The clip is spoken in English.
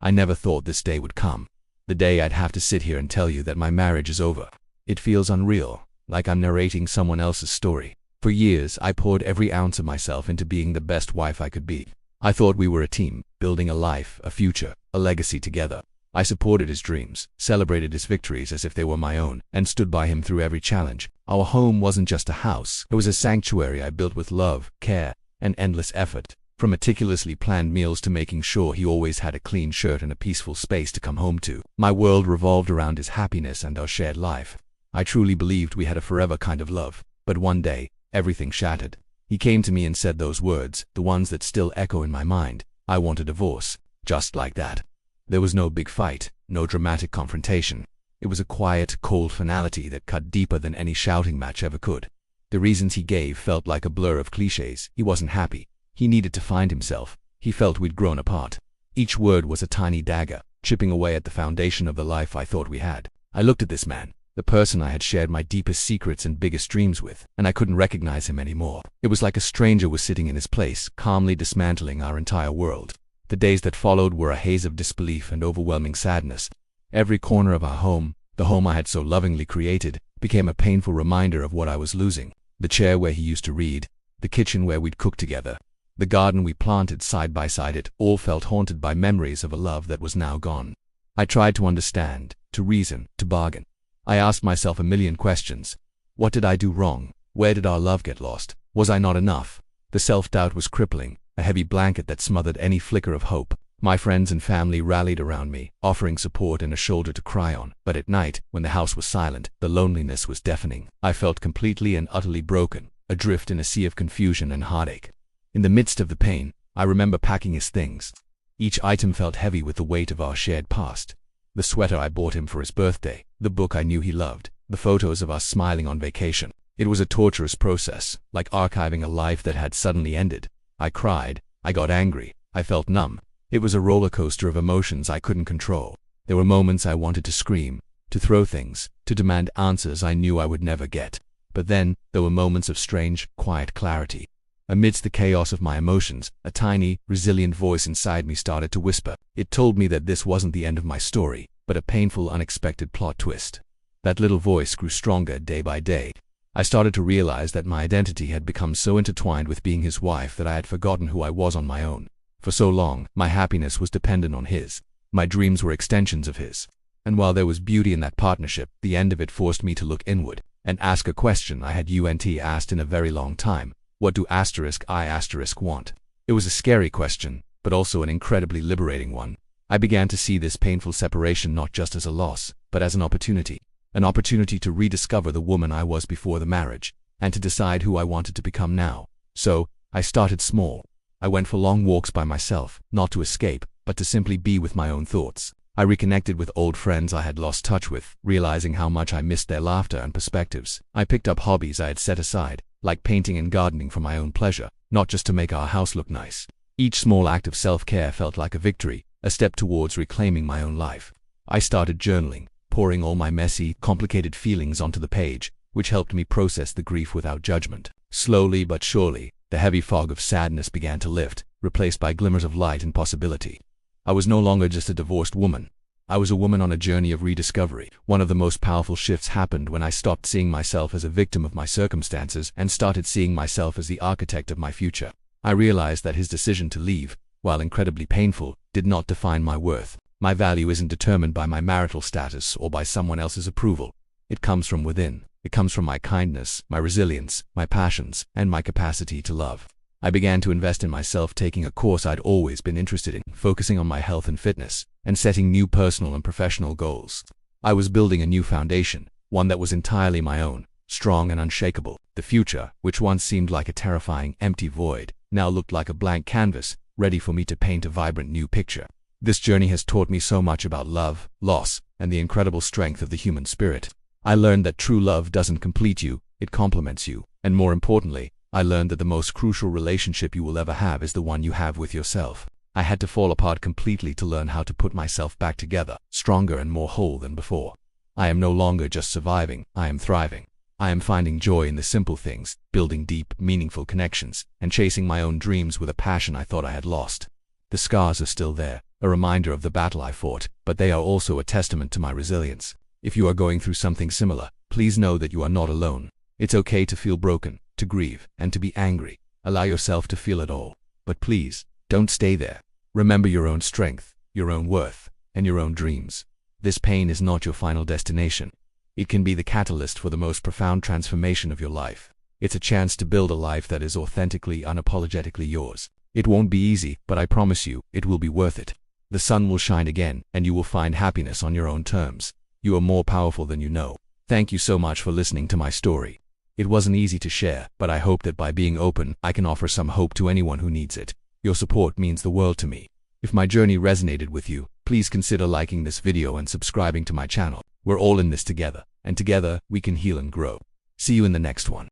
I never thought this day would come. The day I'd have to sit here and tell you that my marriage is over. It feels unreal, like I'm narrating someone else's story. For years, I poured every ounce of myself into being the best wife I could be. I thought we were a team, building a life, a future, a legacy together. I supported his dreams, celebrated his victories as if they were my own, and stood by him through every challenge. Our home wasn't just a house. It was a sanctuary I built with love, care, and endless effort. From meticulously planned meals to making sure he always had a clean shirt and a peaceful space to come home to. My world revolved around his happiness and our shared life. I truly believed we had a forever kind of love. But one day, everything shattered. He came to me and said those words, the ones that still echo in my mind. I want a divorce. Just like that. There was no big fight, no dramatic confrontation. It was a quiet, cold finality that cut deeper than any shouting match ever could. The reasons he gave felt like a blur of cliches. He wasn't happy. He needed to find himself. He felt we'd grown apart. Each word was a tiny dagger, chipping away at the foundation of the life I thought we had. I looked at this man, the person I had shared my deepest secrets and biggest dreams with, and I couldn't recognize him anymore. It was like a stranger was sitting in his place, calmly dismantling our entire world. The days that followed were a haze of disbelief and overwhelming sadness. Every corner of our home, the home I had so lovingly created, became a painful reminder of what I was losing. The chair where he used to read, the kitchen where we'd cook together, the garden we planted side by side, it all felt haunted by memories of a love that was now gone. I tried to understand, to reason, to bargain. I asked myself a million questions. What did I do wrong? Where did our love get lost? Was I not enough? The self-doubt was crippling, a heavy blanket that smothered any flicker of hope. My friends and family rallied around me, offering support and a shoulder to cry on. But at night, when the house was silent, the loneliness was deafening. I felt completely and utterly broken, adrift in a sea of confusion and heartache. In the midst of the pain, I remember packing his things. Each item felt heavy with the weight of our shared past. The sweater I bought him for his birthday, the book I knew he loved, the photos of us smiling on vacation. It was a torturous process, like archiving a life that had suddenly ended. I cried, I got angry, I felt numb. It was a roller coaster of emotions I couldn't control. There were moments I wanted to scream, to throw things, to demand answers I knew I would never get. But then, there were moments of strange, quiet clarity. Amidst the chaos of my emotions, a tiny, resilient voice inside me started to whisper. It told me that this wasn't the end of my story, but a painful, unexpected plot twist. That little voice grew stronger day by day. I started to realize that my identity had become so intertwined with being his wife that I had forgotten who I was on my own. For so long, my happiness was dependent on his. My dreams were extensions of his. And while there was beauty in that partnership, the end of it forced me to look inward and ask a question I had asked in a very long time. What do I want? It was a scary question, but also an incredibly liberating one. I began to see this painful separation not just as a loss, but as an opportunity to rediscover the woman I was before the marriage, and to decide who I wanted to become now. So, I started small. I went for long walks by myself, not to escape, but to simply be with my own thoughts. I reconnected with old friends I had lost touch with, realizing how much I missed their laughter and perspectives. I picked up hobbies I had set aside, like painting and gardening for my own pleasure, not just to make our house look nice. Each small act of self-care felt like a victory, a step towards reclaiming my own life. I started journaling, pouring all my messy, complicated feelings onto the page, which helped me process the grief without judgment. Slowly but surely, the heavy fog of sadness began to lift, replaced by glimmers of light and possibility. I was no longer just a divorced woman. I was a woman on a journey of rediscovery. One of the most powerful shifts happened when I stopped seeing myself as a victim of my circumstances and started seeing myself as the architect of my future. I realized that his decision to leave, while incredibly painful, did not define my worth. My value isn't determined by my marital status or by someone else's approval. It comes from within. It comes from my kindness, my resilience, my passions, and my capacity to love. I began to invest in myself, taking a course I'd always been interested in, focusing on my health and fitness, and setting new personal and professional goals. I was building a new foundation, one that was entirely my own, strong and unshakable. The future, which once seemed like a terrifying, empty void, now looked like a blank canvas, ready for me to paint a vibrant new picture. This journey has taught me so much about love, loss, and the incredible strength of the human spirit. I learned that true love doesn't complete you, it complements you, and more importantly, I learned that the most crucial relationship you will ever have is the one you have with yourself. I had to fall apart completely to learn how to put myself back together, stronger and more whole than before. I am no longer just surviving, I am thriving. I am finding joy in the simple things, building deep, meaningful connections, and chasing my own dreams with a passion I thought I had lost. The scars are still there, a reminder of the battle I fought, but they are also a testament to my resilience. If you are going through something similar, please know that you are not alone. It's okay to feel broken, to grieve, and to be angry. Allow yourself to feel it all. But please, don't stay there. Remember your own strength, your own worth, and your own dreams. This pain is not your final destination. It can be the catalyst for the most profound transformation of your life. It's a chance to build a life that is authentically, unapologetically yours. It won't be easy, but I promise you, it will be worth it. The sun will shine again, and you will find happiness on your own terms. You are more powerful than you know. Thank you so much for listening to my story. It wasn't easy to share, but I hope that by being open, I can offer some hope to anyone who needs it. Your support means the world to me. If my journey resonated with you, please consider liking this video and subscribing to my channel. We're all in this together, and together, we can heal and grow. See you in the next one.